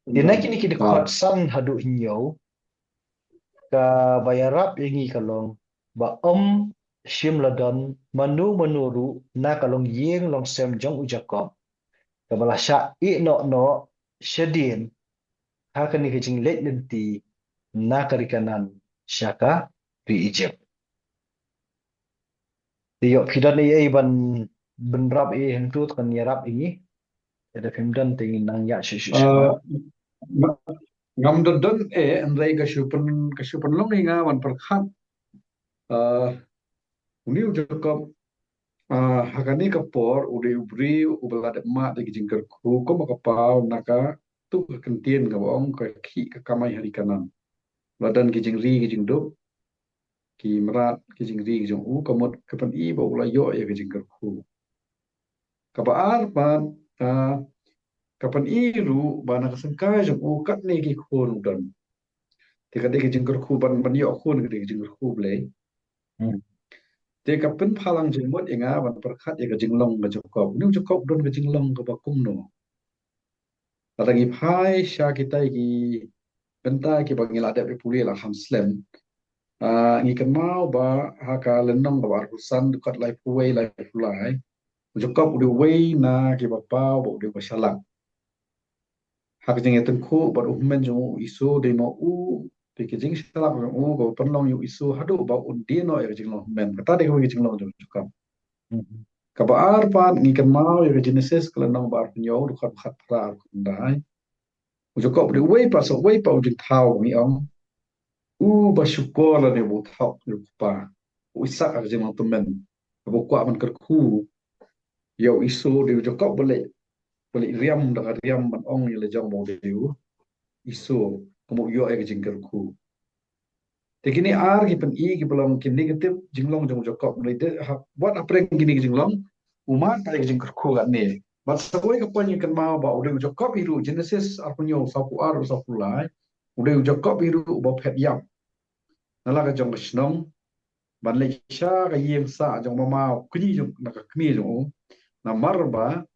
Tina Undon. kini kita kuat Ah, san hadu inyau ka bayarap yangi kalong ba shim ladon manu na kalong yeng long sem jong ujakom ka bala sha I no shedin ha kani ke jing let lenti na karikanan shaka ri Egypt tiyo kidan ai ban benrap hentu kan yarap ini ada pimdan tingin nang ya shu shakman ah, nga- ngam dondon andai kasupan long inga wan perkhat uni ujakap hakani kapor ude ubri ubelad mak de jingkar ku ko makapau naka tu kentien ka bong ka ki ka kamai hari kanan ladan ki jingri ki jingdo ki merat ki jingri ki jong u kamot kapan I ba ula yo ya ki jingkar ku kapaar pan ah, kapan I ru bana kasengkai jong u kat ne ki khon udan te ka de ki jingkar ku ban yo khon ki de ki jingkar ku ble hmm. te kapan phalang jingmot inga ban perkhat ya ka jinglong ka jokop nu jokop don ka jinglong ka bakum no Lagi phai sha kita ki benta ki bagi la de puli la ham slem ngi kan mau ba ha ka lenong ba rusan dekat lai puai lai fulai jokap udah wei na ki ba pau ba udah ba shalak ha ka jeng tengku ba men jo isu de mo u de ki jeng shalak u go penlong yu isu hadu ba un di no ya jeng lo men kata de ko jeng lo jokap Hmm. ka ba ar pan ngi kan mau ya genesis kelenong ba ar penyo dukat khat pra ar kundai jokap udah wei pa so wei pa ujung tau ngi ong bersyukur lah dia buat hak dia pa. Isak aja mang temen. Abu kuat man kerku. Ya isu dia cakap balik balik riam dah riam man ong yang lejang mau dia. Isu kamu yo ai kejing kerku. Tapi ni ar ki pen I ki belum ki negatif jinglong jong cakap mulai dia buat apa yang gini jinglong umat tak kejing kerku kat ni. Masa kau kapan yang kan mau bawa dia cakap biru Genesis apa nyo sapu ar sapu lai. Udah cakap biru bawa pet yam. Nala ka jong kesnong Malaysia ka yem sa jong mama kuni jong naka kni jong na marba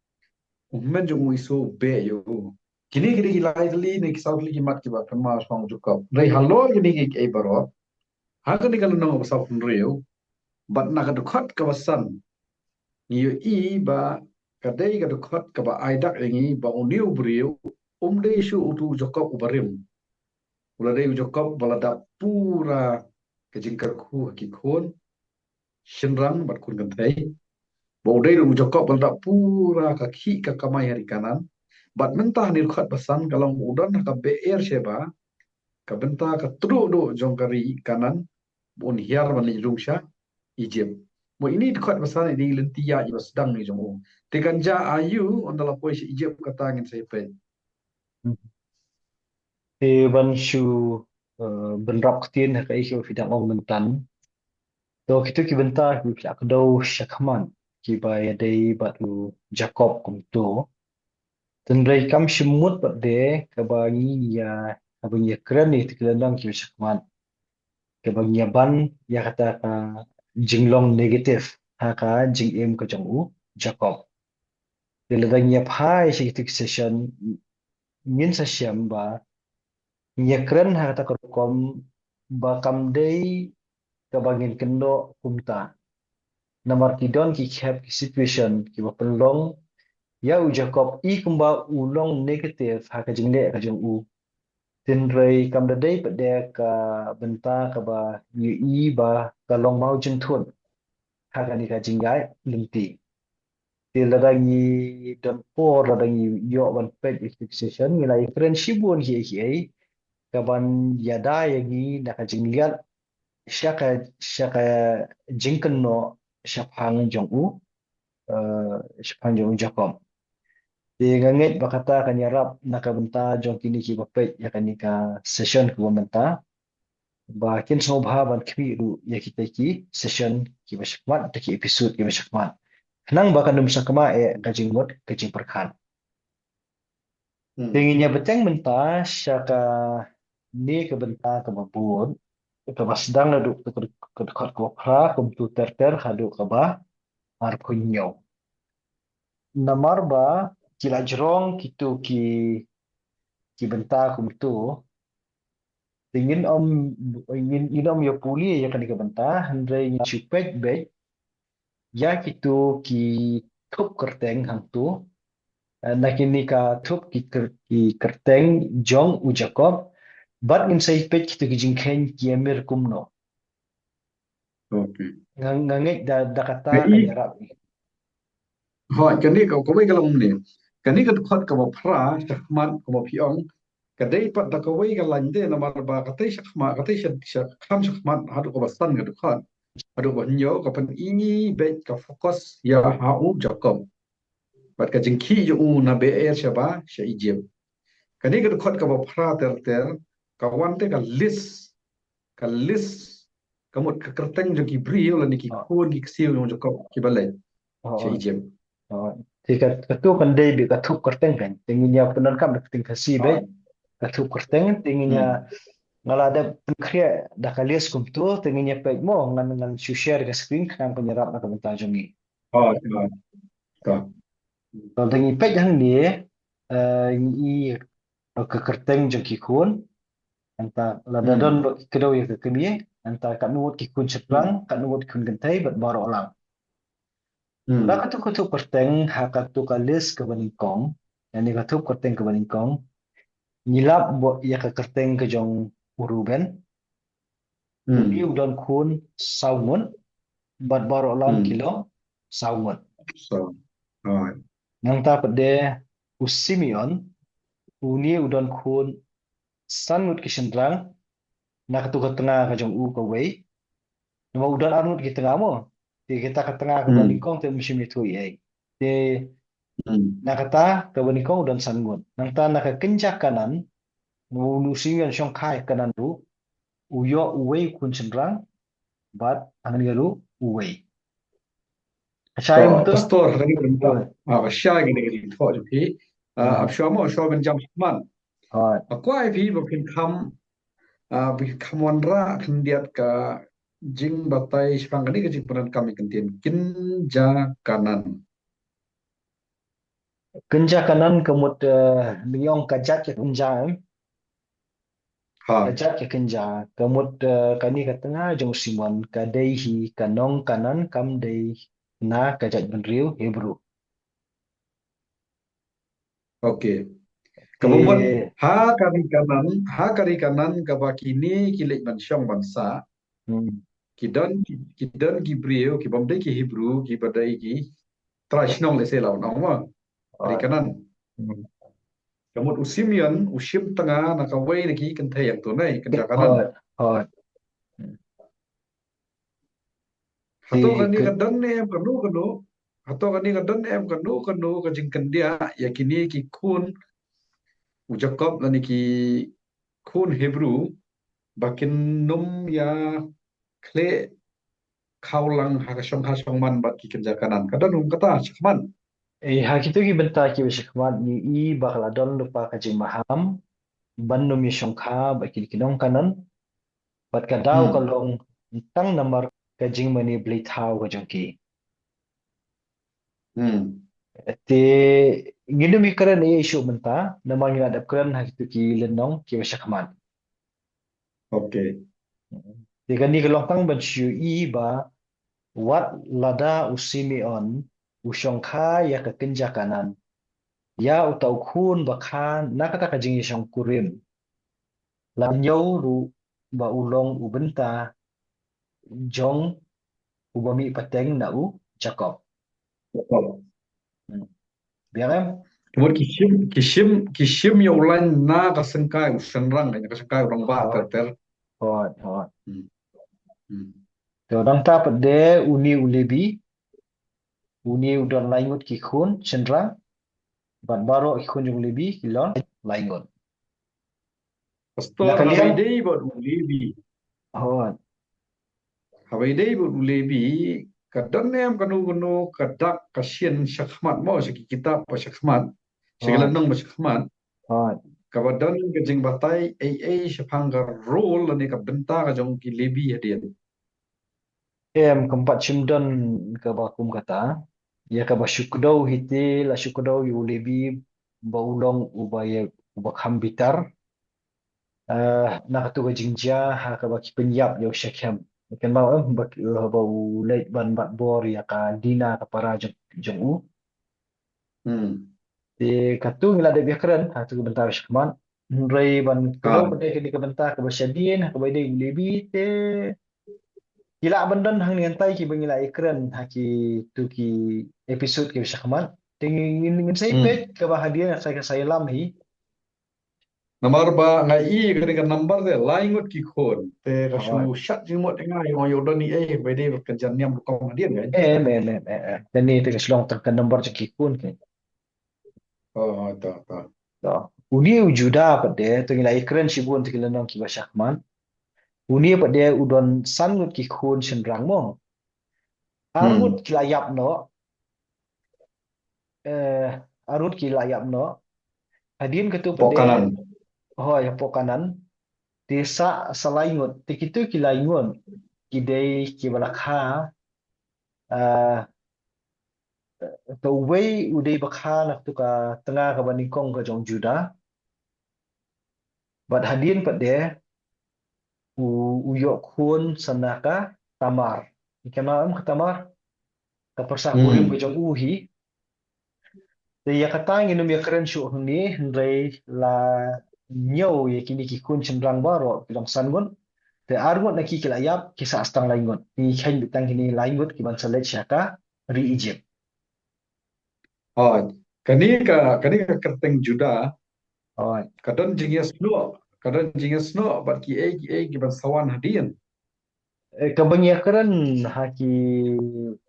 men jong iso be yo kini kini gilai tali ni kisau tali kimat ki ba ma song jukap rei halo kini ki e baro ha kini kalau nang ba sa pun reu bat na ka dukhat ka basan ni yo I ba kadai ka dukhat ka ba aidak ngi ba uniu brio de isu utu jokap ubarim ula dei jokap balada pura kejingkar ku hakikon shinrang bat kun kan Baudai ru jokok balda pura kaki ka kamai hari kanan. Bat mentah ni rukat pesan kalau udan ka BR seba ka benta ka tru do jong kari kanan bon hiar mani rungsha Egypt. Mo ini rukat pesan di lentia iba sedang ni jong. Tekan ja ayu on dalam pois Egypt kata ngin saya pe. Thì ban shu benrap ketien ha kai shu fidang ong mentan to kitu ki benta ki pia kdo shakman ki ba ya dei batu Jacob kum to ten rei kam shimut bat de ka ba ni ya ka ba ni kran ni tiklandang ki shakman ka ba ni ban ya kata ka jinglong negative ha ka jing em ka jong u Jacob de la dang ya phai shi tik session min sa siam ba ni kran ha kata ka kom ba kam dei kabangin kendo kumta namar tidon ki khap ki situation ki bapalong ya u jacob I kumba ulong negative ha ka jingle ka jong u tin rei kam da dei pade ka benta ka ba yu I ba ka long mau jin thun ha ka ni ka jingai limti ti la da ni don por la da ni yo ban pet fixation ni lai friendship bon hi ai ka ban yada yagi na ka jingliat shaka shaka jinkan no shaphang jong u shaphang jong u jakom di ngangit bakata kanyarap nakabenta jong kini ki bapet ya kanika session ko benta bakin so bhaban kmi ru ya kita ki session ki bashakmat ta ki episode ki bashakmat nang baka num sakma kajing mot kajing perkhan tinginya beteng menta syaka ni ke benta ke babun ke basdang adu ke dekat ko pra komputer ter hadu ke ba mar kunyo namar ba kila jerong kitu ki ki bentar kum tu ingin om ya puli ya kan ke bentar handai ni chupet be ya kitu ki thup kerteng hang tu nak ini ka thup ki kerteng jong u Jacob bat ngin sai pet kitu ki jingkhen ki emir kumno Okay. ngangek da kata Jadi, kanyarap ni. hỏi cái này có mấy cái lòng này cái này cái khoát cái bảo phra sakmat cái bảo piong cái đấy bắt đặc cái cái lành đấy là mà bà cái đấy sakmat cái đấy kham sakmat hadu cái basan cái khoát hadu cái nhiều cái phần ini bet cái fokus ya hau jakom bat cái jeng khi jo na be er shaba sha ijem cái này cái khoát cái bảo phra ter ter cái one cái list cái một cái kerteng jo ki brio là ni ki Ờ, khôn ki siêu jo jakom ki balai sha ờ, ijem thì cái tu kan dei bi ka thup kerteng kan tinginya penan kam ting kasi be hỏi ka thup kerteng tinginya ngala ada kriya da kalias kum tu tinginya pek mo ngan share ka screen kan penyerap na komentar jongi. hỏi rồi Kalau tingi pek hang ni i ke kerteng jo ki kun anta lada don ừ lo kedau ya ke kemie anta kan nuot ki kun ừ seprang kan nuot kun gentai bat baro lang. ừ Laka tu kutu kerteng hakatu kalis ke baningkong yani katu kerteng ke baningkong Nyilap buat ia ke kerteng ke jong uruben uni ừ udon kun saungun bat baro lam ừ kilo saungun rồi rồi nang ta pede usimion uni udon kun sanut kisendrang nak tu ke tengah ke jong u ke wei nama udon anut ke tengah mo ti kita ke tengah ke ừ baningkong te musim itu ye te ừ nak kata ke baningkong udon sangun nang ta nak ke kenjak kanan nu simion syong kai kanan tu uyo uwei kun sendrang bat angin garu uwei Sayang to betul? pastor tadi berita Betul. Syah gini gini thọ cho phi Hmm. Syah mau Syah ben jam man Rồi. aku ai phi bo phin kham kham wan ra khan diat ka jing batai sprang kani ke jing peran kami kentien kin ja kanan Kenja kanan kemut liong kajat ke kenja em. ha Kajat ke kenja kemut kani ke tengah jong simon kadai hi kanong kanan kam dei na kajat benriu Hebrew. oke kabumot Te ha kari kanan ka bakini kilik ban syong bansa hmm. kidan Gibril ki bamdai ki Hebrew ki badai ki Trashnong le se lau nong ma hari Rồi. kanan Hmm. kamut usim tengah nak kawai lagi kentai yang tunai kenca kanan Rồi. Rồi. Hmm. hato Thì kani ke kadan ne em kanu hato kani kadan ne em kanu kajing kendia yakini ki kun ujakob lani ki kun Hebrew bakin num ya kle kaulang hakasong man bat ki kenca kanan kadan kata cakman hak itu ki bentar ki besikmat ni i bakal adon lupa kajing maham ban no mi shongkha ba ki kinong kanan Bat kadau hmm kalong tang namar kajing mani beli thau ka jongki. hmm Te ngidu mi keren e isu menta namar ngina dap keren hak tu ki lenong ki wasakman. oke Te kan ni kalong tang ban shu i ba wat lada usimi on usong kha ya ka kenja kanan. Ya utau kun bakhan nakata kajing isong kurim. Lam nyau ru ba ulong ubenta jong ubami pateng na u Jacob. Biar em? Kemudian kishim ya ulan na kasengkai usenrang kanya kasengkai orang ba Hot, ter. hot, hot. Hmm. Hmm. Orang ta pede uni ulebi, uni udan laingut ki khun chendra, bat baro ki khun jung lebi kilon laingut. Nak Pastor kalian? Habaidai buat ulebi. Hot. Habaidai buat ulebi. Kadang nem kanu kadak kasian syakmat mau segi kitab pa syakmat. Segala Hot, nang pa syakmat. hot. Kabadan kejeng batai sepanggar role ni ka benta ka jong ki lebi hadian. Em keempat cimdon ke bakum kata, ya ke basyukdau hiti la syukdau yu lebi baulong ubaya ubak hambitar nak tu ga jingja ha ka baki penyap yo shakem kan mau bak bau leit ban bat bor ya ka dina ka para jong u Hmm. di katu ngila de biakran ha tu bentar shakman rei ban kedau Ah. pada kini ke bentar ke basyadin ha ka bai de lebi te gila bandan hang ni antai ki bangila ikran ha ki tu ki episode ki shakman tingin ngin sai pet Hmm. ke bahagia saya lam hi Namar ba ngai I kan number de laingot ki khon te ka shu ha shat jimot ngai yo yo doni be de kan jan nyam ko ngadian kan. dan ni te keslong terkan nomor ki kun ke Oh, ta. to uni ujuda pada tu ngila ikran shibun tu kila nong ki bashakman uni pada udon sangut ki kun sendrang mo armut Hmm. kila yap no eh arut kila yap no hadin ketu pada Pokanan. oh ya pokanan desa selaingut tikitu kila ingun kidai kibalakha uh, to wei udai bakha nak tu ka tengah ka banikong ka jong juda bat hadin pada uyok kun sanaka tamar ikana am ka tamar ka persah kurim ka Hmm. jong uhi de ya kata nginum ya keren syu ni ndai la nyau ya kini ki kun cendrang baro bilang sangun te argot na ki kila yap kisa astang laingot ni khain bitang kini laingot ki ban select syaka ri Egypt Oh, kani ka kerteng juda oh kadang jinges no bat ki ban sawan hadian. kebanyakan haki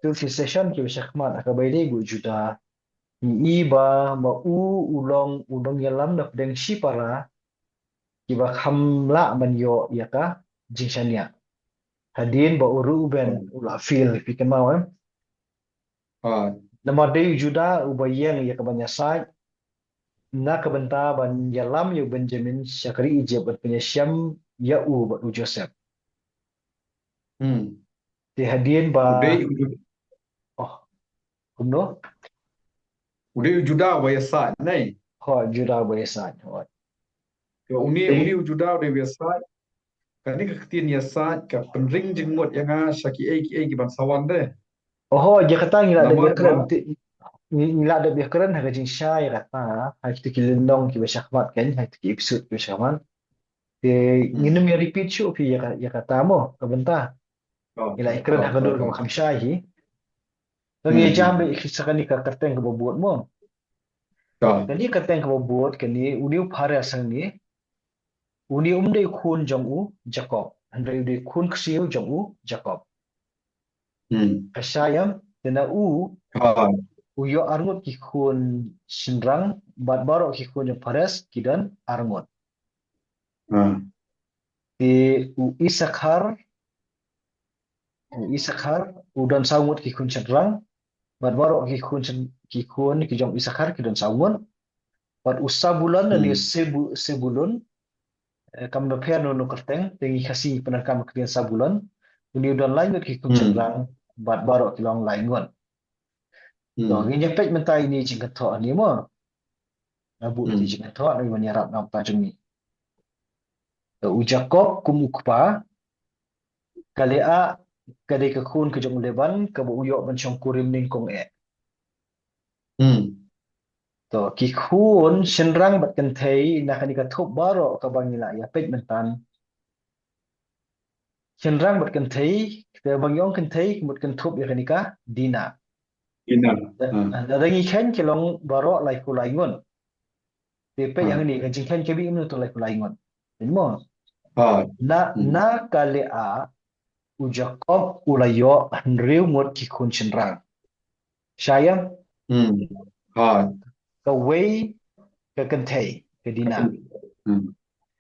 tu si session ki syakmat akabai de gu juda ni ba ma ulong ulong yalam na pedeng shipara ki ba khamla man yo ya ka jingsania hadin ba uru ben Oh. ula feel pi kemau Ah. nama de juda ubayeng ya ka banyasai na ka benta ban yalam yo Benjamin Syakri Egypt bat punya syam ya bat u Joseph Hmm. di hadin ba Uday oh kuno uday juda wayasa nai. ho juda bayasai ho Ke uni juda uday wayasa kani ka ketin yasa ka penring jengmot yang syaki ki ban sawan de. oh dia kata ngila ada Namar biakran ba. ngila ada biakran ha jing syai kata ha kita kilendong ki syakmat kan ha kita episode ki syakmat de nginum Hmm. ya repeat show pi ya kata mo ka benta ngila ikran ha kadul ka Ta. makam syai hi lagi jambe Hmm. sakani ka kateng ka buat mo Ta. kani kateng ka buat kani uniu phare asang ni uni umdai khun jong u Jacob handai udai khun ksiu jong u Jacob Hmm. kasayam tena Ah. uyo arngut ki khun sinrang bat baro ki khun jong Pares kidan arngut Ah. di u Isakhar udan saungut ki khun sinrang bat baro ki khun ki jong Isakhar kidan saungut bat usa bulan ni Hmm. sebulun kam no pher no kerteng tengi khasi penakam kidan sabulan uni udan lain ki khun Hmm. sinrang bat baro ki long lain ngon to Hmm. ngi nyepet mentai ni jingkat tho ni mo nabu ti Hmm. jingkat tho ni menyarap nam ta jemi u Jacob kum ukpa kalea kade ka khun ka jong leban ka bu uyo ban chong kurim ning kong Hmm. to ki khun senrang bat kan thei na kani ka thop baro ka bangila ya pet mentan senrang bat kan thei te bangyong kan thei mut kan thop ya kani ka dina Ina. Ah. da dangi khen ki long baro lai ku lai ngon te pe yang Ah. ni kan jing khen ke bi mu to lai ku lai ngon mo Ah. na Hmm. na kalea u Jacob ulayo riu ngot ki khun senrang sayang Hmm. Ah. ka wei ka kan thei ka dina Akan. Hmm.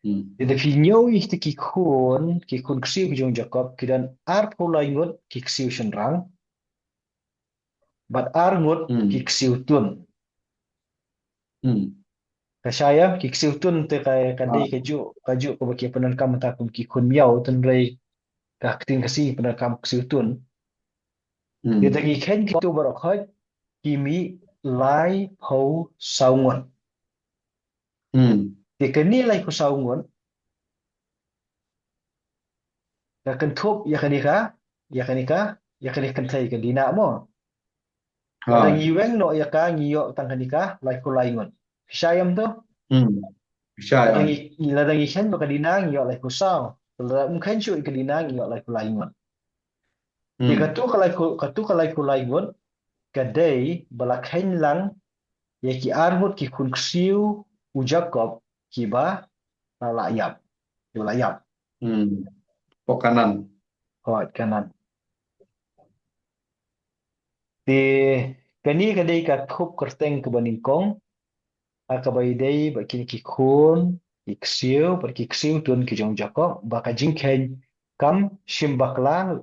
Hmm. Jadi vinyo ihti ki kun ksiu ki jong Jacob kidan ar pula ingot ki ksiu senrang bat ar ngot ki Hmm. ksiu tun Hmm. kasaya ki ksiu tun te kai kadai Ah. kaju ko baki penan kam ta kun ki kun miao tun rei ka tin kasi penan kam ksiu tun dia Hmm. tagi ken ki tu barok hoj ki mi lai ho saungon Hmm. Ti kenilai ku saungun, ka kentup ya kanika, ya kanika kentai ke dina mo. Ladang Ha. iweng no ya ka ngiyo tang kanika lai ku laingon. Pisayam tu, Hmm. Bisa ya. ladang ikan no kadina ngiyo lai ku sao. Ladang mungkin cu ke dina ngiyo lai ku laingon. Ti Hmm. katu kalai ku laingon, kadai balakhain lang ya ki arbut ki kun ksiu u Jacob ki ba layap. Ki layap. Hmm. Pok kanan. Hot kanan. Ti kani kadai ka thup kerteng ke baningkong, akabai dai ba kini ki kun iksiu ba ki ksiu tun ki jong Jacob ba ka jingken kam shim bakla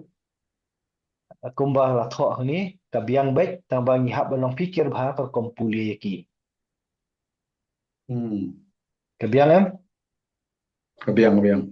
kumbah la tho ni ka biang bet tang ba ngi hab long pikir ba ka kompuli ki. Hmm. Ka biang em. Kebiang, kebiang.